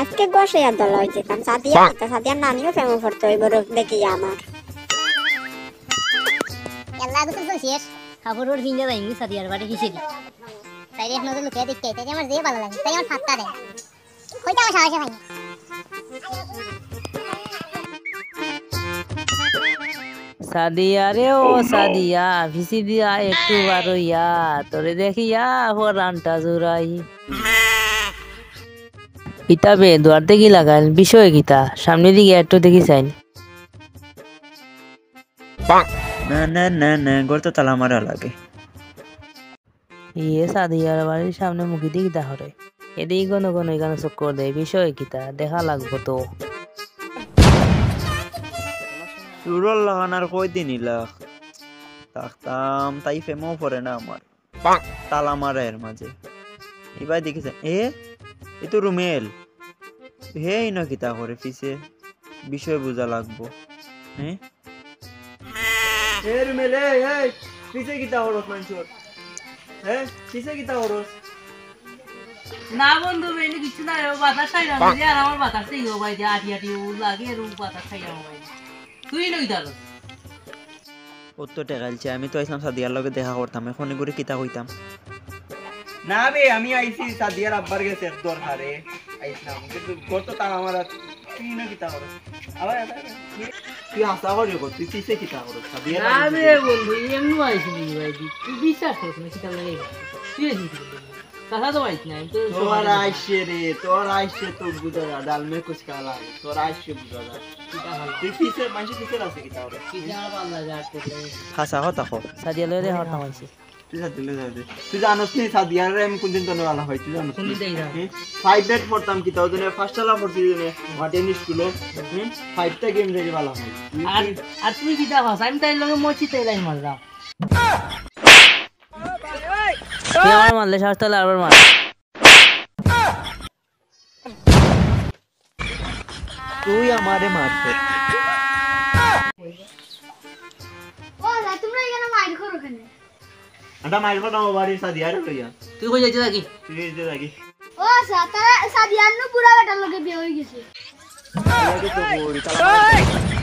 আজকে বসে আর দল হইছে কাম সাদিয়া তো সাদিয়ার নানিও ফেমো পড়তো এই বড় দেখি আমার আল্লাহ তো তো শেষ খাবরর ভিঙ্গা যাইনি সাদিয়ার বাড়ি কিসেরি তাই রে নজর লুকিয়ে দেখতে তাই আমার যে ভালো লাগে তাই আমার ফাত্তা দেয় কইটা আমার সাহস হয় সাদিয়া রে ও সাদিয়া ভিসি দিয়া একটু বারো ইয়া তোরে দেখিয়া পরানটা জোড়াই কিতাবে দুয়ারতে কি লাগাল বিষয় গীতা সামনে দিকে একটু দেখি চাইন না না না না গর্ত তালা মারা লাগে ইয়ে সাদিয়ার বাড়ির সামনে মুখি দিকে দাহরে এদিকে কোনো কোনো এখানে চক্কর দেয় বিষয় গীতা দেখা লাগবো তো রুরাল লাগানার কই দিন ইলাক তাকতাম তাই ফেমো পড়ে না আমার তালা মারা এর মাঝে এবার দেখেছে এ তো রুমেল হে না কিতা করে পিছে বিষয় বোঝা লাগবো হ্যাঁ রুমেল পিছে কিতা হরস মানুষের পিছে কিতা হরস না বন্ধু বেনি কিছু না বাতাস খাই না আর আমার বাতাস খাই ভাই যে আটি আটি লাগে আর বাতাস খাই না ভাই তুই নই দাঁড়ো ও তো টেকাইছে আমি তো আইসাম সাদিয়ার লগে দেখা করতাম এখন করে কিতা কইতাম না বে আমি আইছি সাদিয়ার আব্বার গেছে এক দরকারে আইছিলাম কিন্তু গত তার আমার তুই না কিতা করছ আবার তুই আশা করি কর তুই কিসে কিতা করছ সাদিয়ার না রে বন্ধু এমনি আইছি ভাই তুই বিশ্বাস করছ না কিতা লাগে তুই আইছিস কথা তো আইছ না তোর আইছে তো বুঝা ডাল মে কুছ কালা তোর আইছে বুঝা কিতা হল তুই কিসে মানছি কিসে আছে কিতা করে কিসে আর বাংলা যাচ্ছে হাসা হতা কো সাদিয়া লরে হরতাম আইছে তুই সাদিলে যাবে তুই জানোস নি সাদিয়ার আমি কোনদিন তো নেওয়ালা হয় তুই জানোস কোনদিন দেই না 5 বেট পড়তাম কিতা ওজনে ফার্স্ট আলা পড়ছি জনে মাটেন স্কুলে 5টা গেম রেডি वाला হয় আর তুই কিতা ভাস আমি তাই লগে মচি তাই লাই মারলাম তুই আমার মারলে শাস্তালে আবার মার তুই আমারে মারছ ও না তোমরা এখানে মাইর করো কেন আটা মাইর ফটা বাড়ি সাদিয়ার লইয়া তুই কই যাইতে থাকি তুই এই যে লাগি ও সাতারা সাদিয়ার নু পুরা বেটার লগে বিয়ে হই গেছে তো বড়ি তালা